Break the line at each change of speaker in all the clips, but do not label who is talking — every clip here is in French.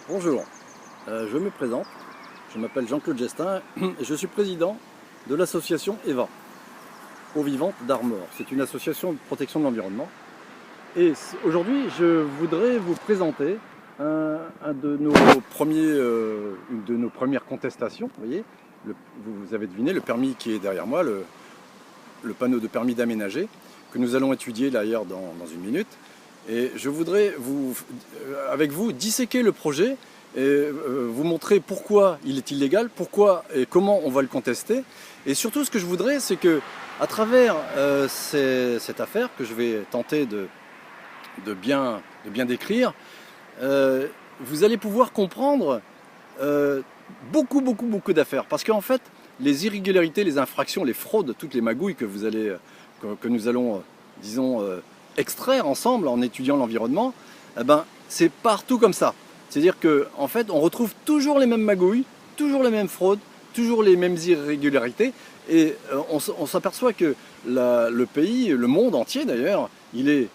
Bonjour, je me présente, je m'appelle Jean-Claude Gestin et je suis président de l'association EVA, Eau Vivante d'Armor. C'est une association de protection de l'environnement. Et aujourd'hui, je voudrais vous présenter une de nos premières contestations. Vous voyez, vous avez deviné, le permis qui est derrière moi, le panneau de permis d'aménager, que nous allons étudier d'ailleurs dans une minute. Et je voudrais avec vous disséquer le projet et vous montrer pourquoi il est illégal, pourquoi et comment on va le contester. Et surtout, ce que je voudrais, c'est que à travers cette affaire que je vais tenter de bien décrire, vous allez pouvoir comprendre beaucoup d'affaires. Parce qu'en fait, les irrégularités, les infractions, les fraudes, toutes les magouilles que nous allons, disons, extraire ensemble en étudiant l'environnement, eh ben, c'est partout comme ça. C'est-à-dire qu'en fait, on retrouve toujours les mêmes magouilles, toujours les mêmes fraudes, toujours les mêmes irrégularités. Et on s'aperçoit que le pays, le monde entier d'ailleurs, il est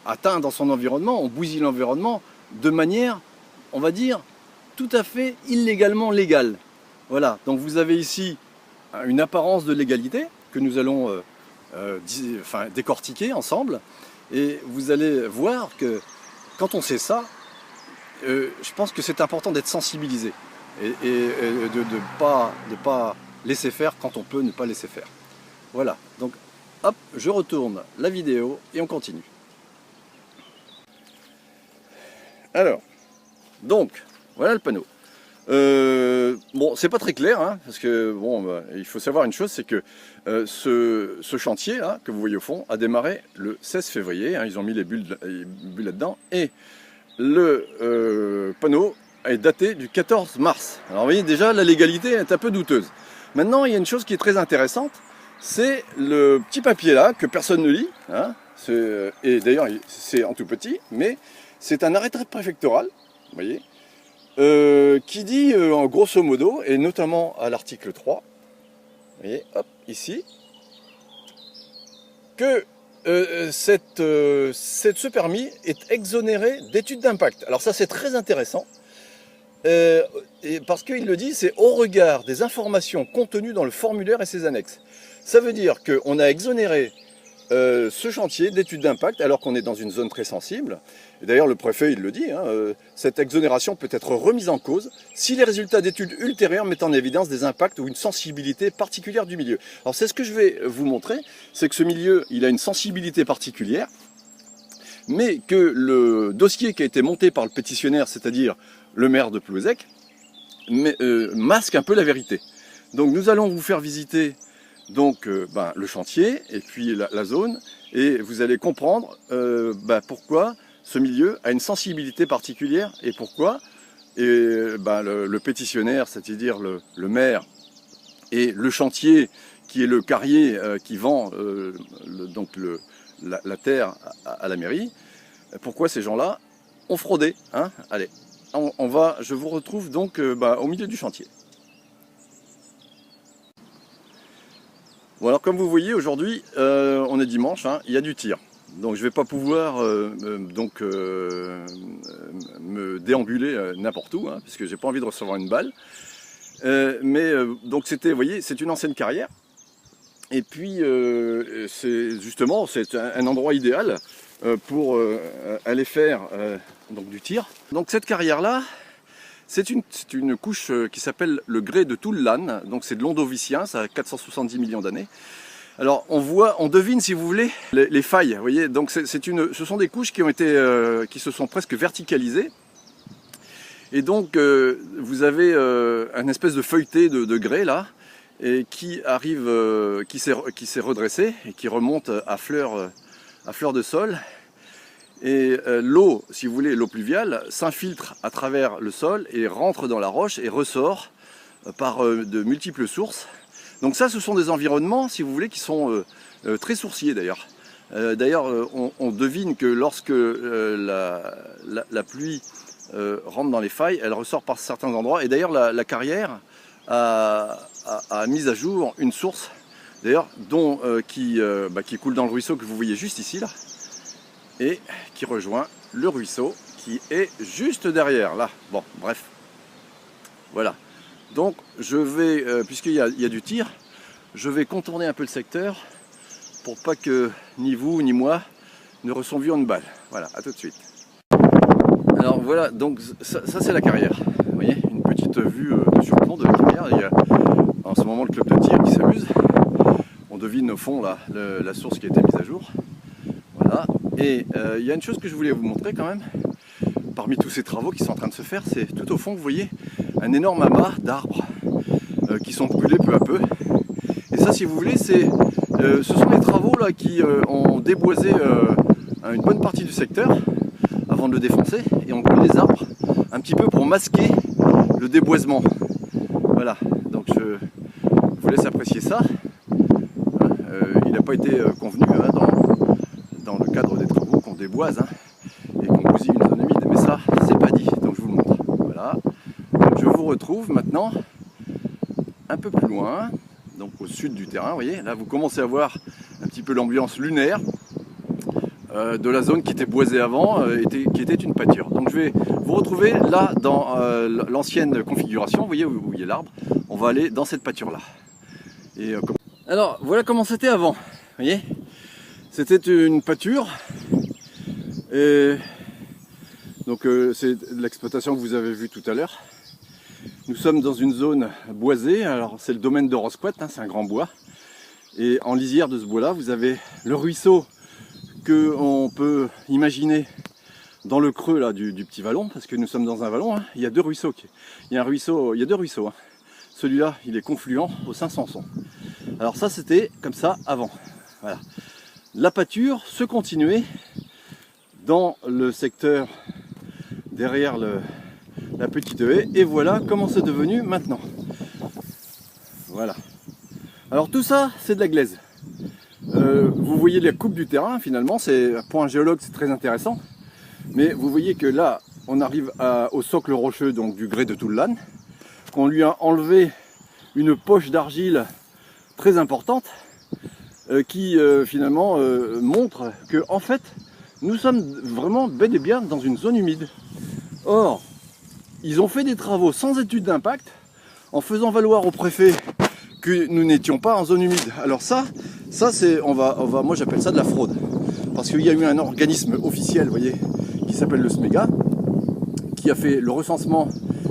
atteint dans son environnement, on bousille l'environnement de manière, on va dire, tout à fait illégalement légale. Voilà, donc vous avez ici une apparence de légalité que nous allons décortiquer ensemble, et vous allez voir que quand on sait ça, je pense que c'est important d'être sensibilisé et de ne pas laisser faire quand on peut ne pas laisser faire. Voilà, donc hop, je retourne la vidéo et on continue. Alors, donc, voilà le panneau. Bon, c'est pas très clair, hein, parce que bon, il faut savoir une chose, c'est que ce chantier là, que vous voyez au fond, a démarré le 16 février, hein, ils ont mis les bulles là-dedans, et le panneau est daté du 14 mars. Alors vous voyez, déjà la légalité est un peu douteuse. Maintenant, il y a une chose qui est très intéressante, c'est le petit papier là, que personne ne lit, hein, et d'ailleurs c'est en tout petit, mais c'est un arrêté préfectoral, vous voyez, qui dit en grosso modo, et notamment à l'article 3, vous voyez, hop, ici, que ce permis est exonéré d'études d'impact. Alors ça c'est très intéressant, parce qu'il le dit, c'est au regard des informations contenues dans le formulaire et ses annexes. Ça veut dire qu'on a exonéré ce chantier d'études d'impact alors qu'on est dans une zone très sensible. Et d'ailleurs le préfet il le dit, hein, cette exonération peut être remise en cause si les résultats d'études ultérieures mettent en évidence des impacts ou une sensibilité particulière du milieu. Alors c'est ce que je vais vous montrer, c'est que ce milieu il a une sensibilité particulière, mais que le dossier qui a été monté par le pétitionnaire, c'est-à-dire le maire de Plouzec, masque un peu la vérité. Donc nous allons vous faire visiter donc le chantier et puis la zone, et vous allez comprendre pourquoi ce milieu a une sensibilité particulière et pourquoi le pétitionnaire, c'est-à-dire le maire, et le chantier qui est le carrier qui vend la terre à la mairie, pourquoi ces gens-là ont fraudé, hein. Allez, je vous retrouve donc au milieu du chantier. Bon, alors comme vous voyez aujourd'hui, on est dimanche, hein, il y a du tir. Donc je ne vais pas pouvoir me déambuler n'importe où, hein, parce que j'ai pas envie de recevoir une balle. Donc c'était, vous voyez, c'est une ancienne carrière. Et puis c'est un endroit idéal pour aller faire donc du tir. Donc cette carrière-là, c'est une couche qui s'appelle le grès de Toul-Lan, donc c'est de l'Ondovicien, ça a 470 millions d'années. Alors on devine si vous voulez les failles, vous voyez, donc ce sont des couches qui se sont presque verticalisées. Et donc vous avez un espèce de feuilleté de grès là, et qui s'est redressé et qui remonte à fleur de sol. Et l'eau, si vous voulez, l'eau pluviale, s'infiltre à travers le sol et rentre dans la roche et ressort par de multiples sources. Donc ça, ce sont des environnements, si vous voulez, qui sont très sourciers d'ailleurs. D'ailleurs, on devine que lorsque la pluie rentre dans les failles, elle ressort par certains endroits. Et d'ailleurs, la carrière a mis à jour une source, d'ailleurs, qui coule dans le ruisseau que vous voyez juste ici, là, et qui rejoint le ruisseau qui est juste derrière, là. Bon, bref. Voilà. Donc, je vais, puisqu'il y a du tir, je vais contourner un peu le secteur pour pas que ni vous ni moi ne recevions une balle. Voilà, à tout de suite. Alors voilà, donc ça c'est la carrière. Vous voyez, une petite vue de surplomb de la carrière. Il y a en ce moment le club de tir qui s'amuse. On devine au fond là, la source qui a été mise à jour. Voilà. Et il y a une chose que je voulais vous montrer quand même. Parmi tous ces travaux qui sont en train de se faire, c'est tout au fond, vous voyez, un énorme amas d'arbres qui sont brûlés peu à peu. Et ça, si vous voulez, ce sont les travaux là qui ont déboisé une bonne partie du secteur avant de le défoncer, et on brûle les arbres un petit peu pour masquer le déboisement. Voilà, donc je vous laisse apprécier ça. Il n'a pas été convenu dans le cadre des travaux qu'on déboise et qu'on bousille une zone humide, mais ça, c'est pas dit, donc je vous le montre. Voilà, je vous retrouve maintenant un peu plus loin, donc au sud du terrain. Vous voyez, là vous commencez à voir un petit peu l'ambiance lunaire de la zone qui était boisée avant, qui était une pâture. Donc je vais vous retrouver là dans l'ancienne configuration. Vous voyez où il y a l'arbre. On va aller dans cette pâture là. Alors voilà comment c'était avant. Vous voyez, c'était une pâture. Et donc c'est l'exploitation que vous avez vue tout à l'heure. Nous sommes dans une zone boisée. Alors c'est le domaine de Rosquat, c'est un grand bois. Et en lisière de ce bois là, vous avez le ruisseau qu'on peut imaginer dans le creux là, du petit vallon, parce que nous sommes dans un vallon. Il y a deux ruisseaux. Il y a deux ruisseaux. Celui-là, il est confluent au Saint-Sanson. Alors ça, c'était comme ça avant. Voilà. La pâture se continuait dans le secteur derrière la petite haie, et voilà comment c'est devenu maintenant. Voilà. Alors tout ça, c'est de la glaise. Vous voyez la coupe du terrain, finalement, pour un géologue c'est très intéressant. Mais vous voyez que là, on arrive au socle rocheux donc du grès de Toulane, qu'on lui a enlevé une poche d'argile très importante, qui finalement montre que en fait, nous sommes vraiment bel et bien dans une zone humide. Or, ils ont fait des travaux sans étude d'impact, en faisant valoir au préfet que nous n'étions pas en zone humide. Alors ça c'est, moi j'appelle ça de la fraude, parce qu'il y a eu un organisme officiel, vous voyez, qui s'appelle le SMEGA, qui a fait le recensement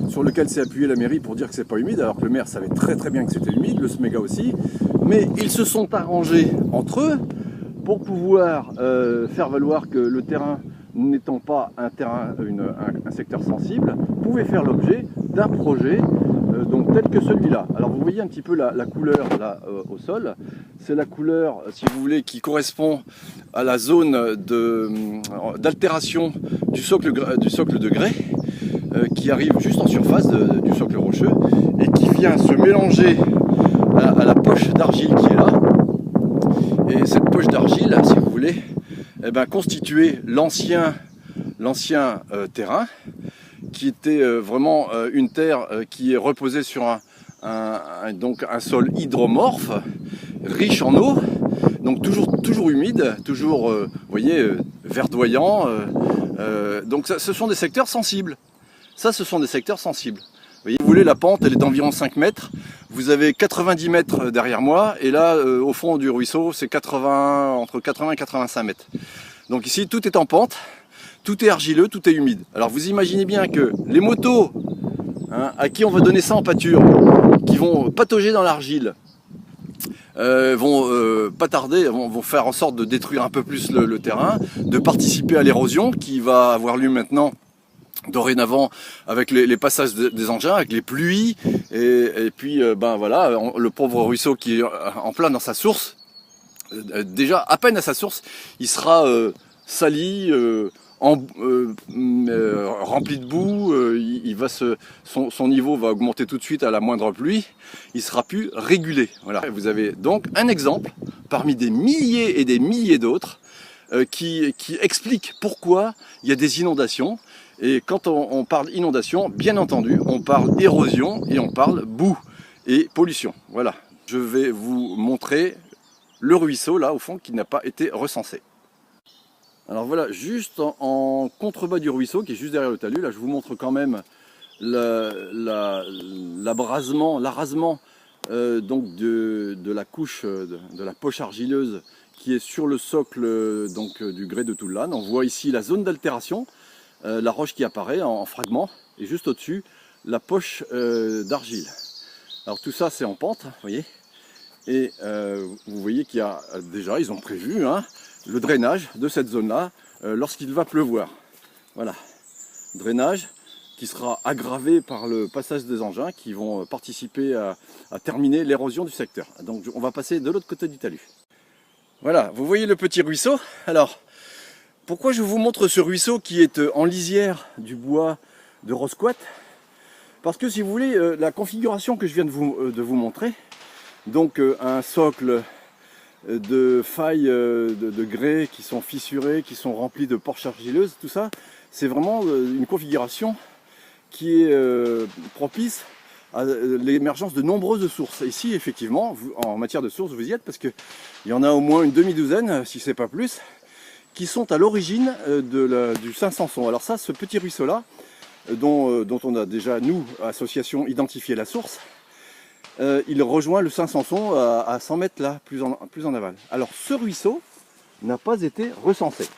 sur lequel s'est appuyé la mairie pour dire que c'est pas humide, alors que le maire savait très très bien que c'était humide, le SMEGA aussi, mais ils se sont arrangés entre eux pour pouvoir faire valoir que le terrain, n'étant pas un secteur sensible, pouvait faire l'objet d'un projet donc tel que celui-là. Alors vous voyez un petit peu la couleur là au sol, c'est la couleur, si vous voulez, qui correspond à la zone d'altération du socle de grès qui arrive juste en surface du socle rocheux et qui vient se mélanger à la poche d'argile qui est là. Et cette poche d'argile, si vous voulez, constituait l'ancien terrain, qui était vraiment une terre qui est reposée sur un sol hydromorphe, riche en eau, donc toujours humide, toujours, vous voyez, verdoyant. Donc ce sont des secteurs sensibles. Ça, ce sont des secteurs sensibles. Vous voyez, vous voulez, la pente, elle est d'environ 5 mètres. Vous avez 90 mètres derrière moi, et là, au fond du ruisseau, c'est entre 80 et 85 mètres. Donc ici, tout est en pente. Tout est argileux, tout est humide. Alors vous imaginez bien que les motos, à qui on va donner ça en pâture, qui vont patauger dans l'argile, vont pas tarder, vont faire en sorte de détruire un peu plus le terrain, de participer à l'érosion qui va avoir lieu maintenant, dorénavant, avec les passages des engins, avec les pluies, et puis voilà, le pauvre ruisseau qui est en plein dans sa source, déjà à peine à sa source, il sera sali, rempli de boue, son niveau va augmenter tout de suite à la moindre pluie, il sera plus régulé. Voilà. Vous avez donc un exemple parmi des milliers et des milliers d'autres qui explique pourquoi il y a des inondations. Et quand on parle inondation, bien entendu, on parle érosion et on parle boue et pollution. Voilà, je vais vous montrer le ruisseau là au fond qui n'a pas été recensé. Alors voilà, juste en contrebas du ruisseau, qui est juste derrière le talus, là je vous montre quand même l'arasement donc de la couche, de la poche argileuse qui est sur le socle donc, du grès de Toulane. On voit ici la zone d'altération, la roche qui apparaît en fragments, et juste au-dessus, la poche d'argile. Alors tout ça c'est en pente, vous voyez, et vous voyez qu'il y a déjà, ils ont prévu le drainage de cette zone-là lorsqu'il va pleuvoir. Voilà, drainage qui sera aggravé par le passage des engins qui vont participer à terminer l'érosion du secteur. Donc on va passer de l'autre côté du talus. Voilà, vous voyez le petit ruisseau. Alors, pourquoi je vous montre ce ruisseau qui est en lisière du bois de Roscoët? Parce que si vous voulez, la configuration que je viens de vous montrer, donc un socle de failles de grès qui sont fissurées, qui sont remplies de porches argileuses, tout ça, c'est vraiment une configuration qui est propice à l'émergence de nombreuses sources. Ici, effectivement, en matière de sources, vous y êtes, parce qu'il y en a au moins une demi-douzaine, si ce n'est pas plus, qui sont à l'origine du Saint-Samson. Alors ça, ce petit ruisseau-là, dont on a déjà, nous, association, identifié la source, il rejoint le Saint-Samson à 100 mètres là, plus en aval. Alors ce ruisseau n'a pas été recensé.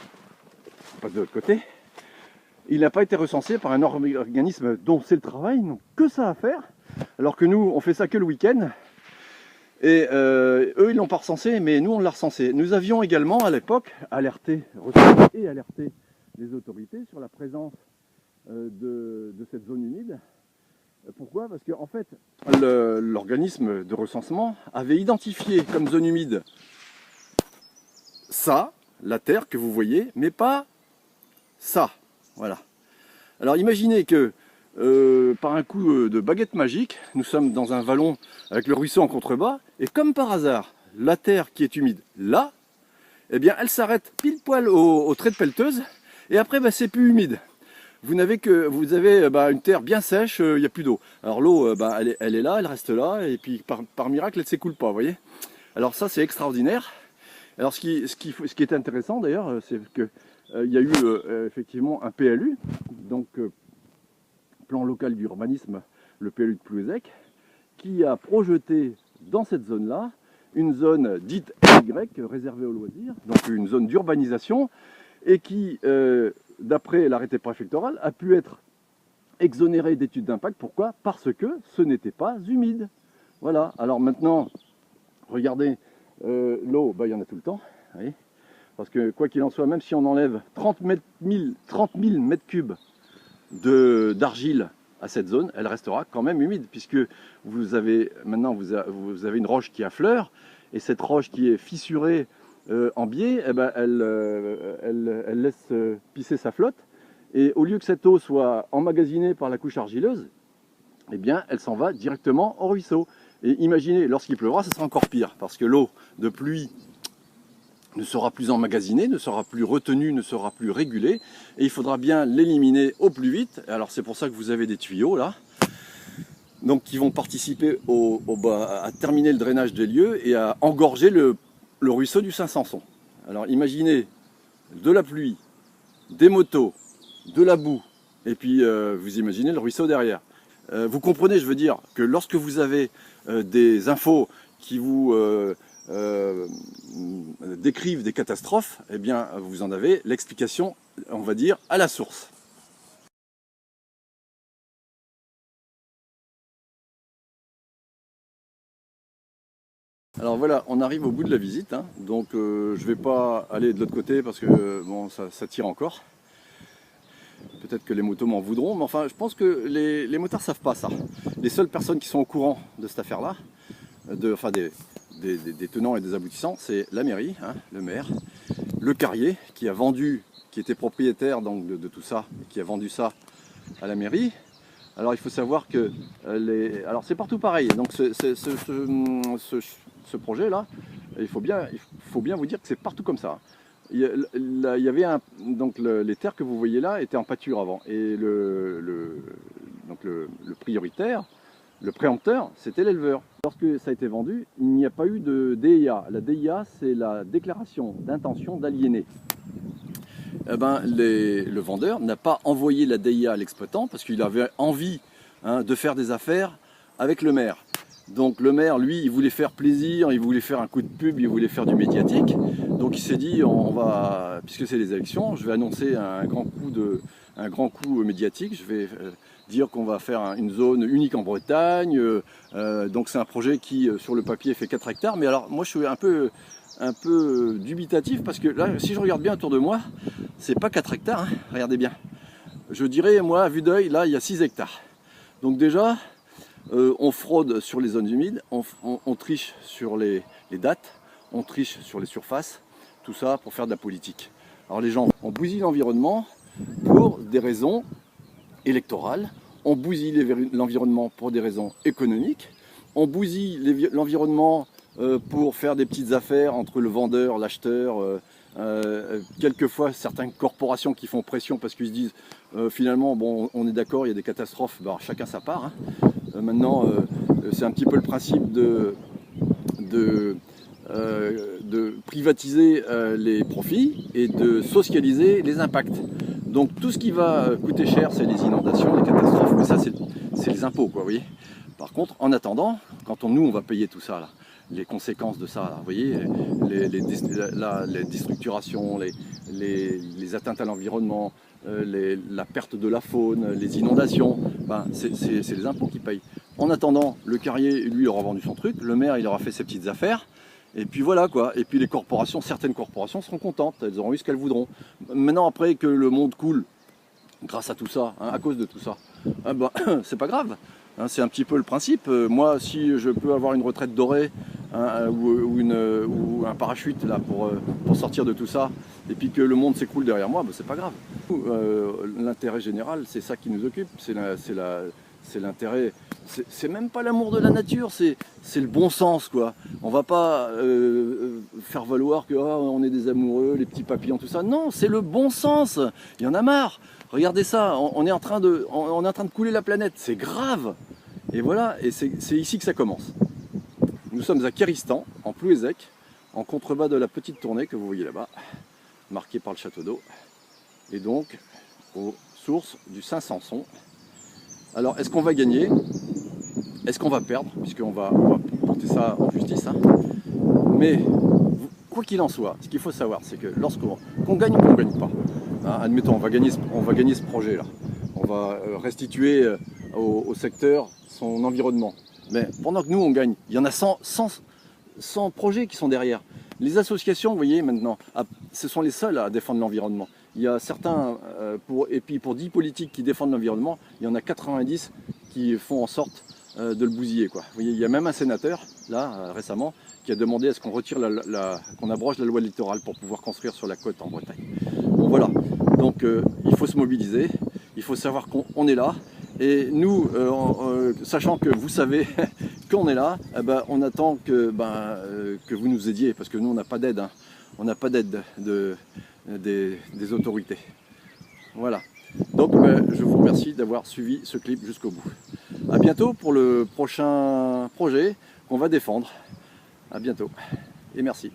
On passe de l'autre côté. Il n'a pas été recensé par un organisme dont c'est le travail, ils n'ont que ça à faire, alors que nous, on fait ça que le week-end. Et eux, ils ne l'ont pas recensé, mais nous, on l'a recensé. Nous avions également, à l'époque, alerté les autorités sur la présence de cette zone humide. Pourquoi? Parce qu'en fait, l'organisme de recensement avait identifié comme zone humide ça, la terre que vous voyez, mais pas ça. Voilà. Alors imaginez que par un coup de baguette magique, nous sommes dans un vallon avec le ruisseau en contrebas, et comme par hasard, la terre qui est humide là, eh bien elle s'arrête pile poil au trait de pelleteuse, et après c'est plus humide. Vous avez une terre bien sèche, il n'y a plus d'eau. Alors l'eau, elle est là, elle reste là, et puis par miracle, elle ne s'écoule pas, vous voyez. Alors ça, c'est extraordinaire. Alors ce qui est intéressant d'ailleurs, c'est qu'il y a eu effectivement un PLU, donc plan local d'urbanisme, le PLU de Plouézec, qui a projeté dans cette zone-là une zone dite Y, réservée aux loisirs, donc une zone d'urbanisation, et qui, d'après l'arrêté préfectoral, a pu être exonéré d'études d'impact. Pourquoi? Parce que ce n'était pas humide. Voilà. Alors maintenant, regardez, l'eau, il y en a tout le temps. Voyez, parce que quoi qu'il en soit, même si on enlève 30 000 mètres cubes d'argile à cette zone, elle restera quand même humide, puisque vous avez une roche qui affleure, et cette roche qui est fissurée en biais, elle laisse pisser sa flotte, et au lieu que cette eau soit emmagasinée par la couche argileuse, eh bien elle s'en va directement au ruisseau. Et imaginez, lorsqu'il pleuvra, ce sera encore pire, parce que l'eau de pluie ne sera plus emmagasinée, ne sera plus retenue, ne sera plus régulée, et il faudra bien l'éliminer au plus vite. Alors c'est pour ça que vous avez des tuyaux là, donc qui vont participer à terminer le drainage des lieux et à engorger le ruisseau du Saint-Samson. Alors imaginez de la pluie, des motos, de la boue, et puis vous imaginez le ruisseau derrière. Vous comprenez, je veux dire, que lorsque vous avez des infos qui vous décrivent des catastrophes, eh bien vous en avez l'explication, on va dire, à la source. Alors voilà, on arrive au bout de la visite, donc je ne vais pas aller de l'autre côté parce que bon, ça tire encore. Peut-être que les motos m'en voudront, mais enfin je pense que les motards ne savent pas ça. Les seules personnes qui sont au courant de cette affaire-là, des tenants et des aboutissants, c'est la mairie, le maire, le carrier qui était propriétaire donc, de tout ça, qui a vendu ça à la mairie. Alors il faut savoir que alors c'est partout pareil, donc ce projet-là, il faut bien vous dire que c'est partout comme ça. Il y avait donc les terres que vous voyez là étaient en pâture avant, et le prioritaire, le préempteur, c'était l'éleveur. Lorsque ça a été vendu, il n'y a pas eu de DIA. La DIA, c'est la déclaration d'intention d'aliéner. eh ben, le vendeur n'a pas envoyé la DIA à l'exploitant parce qu'il avait envie de faire des affaires avec le maire. Donc le maire, lui, il voulait faire plaisir, il voulait faire un coup de pub, il voulait faire du médiatique. Donc il s'est dit, puisque c'est les élections, je vais annoncer un grand coup médiatique. Je vais dire qu'on va faire une zone unique en Bretagne. Donc c'est un projet qui, sur le papier, fait 4 hectares. Mais alors moi, je suis un peu dubitatif parce que là, si je regarde bien autour de moi, c'est pas 4 hectares, hein, regardez bien. Je dirais, moi, à vue d'œil, là, il y a 6 hectares. Donc déjà, on fraude sur les zones humides, on triche sur les dates, on triche sur les surfaces, tout ça pour faire de la politique. Alors les gens, on bousille l'environnement pour des raisons électorales, on bousille l'environnement pour des raisons économiques, on bousille l'environnement pour faire des petites affaires entre le vendeur, l'acheteur, quelquefois certaines corporations qui font pression parce qu'ils se disent finalement bon, on est d'accord, il y a des catastrophes, bah, chacun sa part, hein. Maintenant c'est un petit peu le principe de privatiser les profits et de socialiser les impacts. Donc tout ce qui va coûter cher, c'est les inondations, les catastrophes, mais ça c'est les impôts, quoi, vous voyez. Par contre, en attendant, quand nous on va payer tout ça là, les conséquences de ça, là, vous voyez, les déstructurations, les atteintes à l'environnement, la perte de la faune, les inondations, ben, c'est les impôts qui payent. En attendant, le carrier, lui, il aura vendu son truc, le maire, il aura fait ses petites affaires, et puis voilà quoi. Et puis les corporations, certaines corporations seront contentes, elles auront eu ce qu'elles voudront. Maintenant, après que le monde coule, grâce à tout ça, hein, à cause de tout ça, hein, ben, c'est pas grave. Hein, c'est un petit peu le principe. Moi, si je peux avoir une retraite dorée, hein, ou un parachute là pour sortir de tout ça, et puis que le monde s'écroule derrière moi, ben, c'est pas grave. L'intérêt général, c'est ça qui nous occupe, c'est l'intérêt, c'est même pas l'amour de la nature, c'est le bon sens, quoi. On va pas faire valoir que on est des amoureux, les petits papillons, tout ça. Non, c'est le bon sens. Il y en a marre. Regardez ça, on est en train de couler la planète. C'est grave. Et voilà, et c'est ici que ça commence. Nous sommes à Kéristan, en Plouézec, en contrebas de la petite tournée que vous voyez là-bas, marquée par le château d'eau, et donc aux sources du Saint-Sanson. Alors, est-ce qu'on va gagner? Est-ce qu'on va perdre? Puisqu'on va porter ça en justice. Hein. Mais, quoi qu'il en soit, ce qu'il faut savoir, c'est que qu'on gagne ou qu'on ne gagne pas, hein, admettons, on va gagner ce projet-là. On va restituer au secteur son environnement. Mais pendant que nous, on gagne, il y en a 100 projets qui sont derrière. Les associations, vous voyez, maintenant, ce sont les seuls à défendre l'environnement. Il y a certains, et puis pour 10 politiques qui défendent l'environnement, il y en a 90 qui font en sorte de le bousiller, quoi. Vous voyez, il y a même un sénateur, là, récemment, qui a demandé à ce qu'on retire qu'on abroge la loi littorale pour pouvoir construire sur la côte en Bretagne. Bon, voilà. Donc, il faut se mobiliser, il faut savoir qu'on est là. Et nous, sachant que vous savez qu'on est là, eh ben, on attend que vous nous aidiez, parce que nous, on n'a pas d'aide. Hein. On n'a pas d'aide des autorités. Voilà. Donc, je vous remercie d'avoir suivi ce clip jusqu'au bout. À bientôt pour le prochain projet qu'on va défendre. À bientôt. Et merci.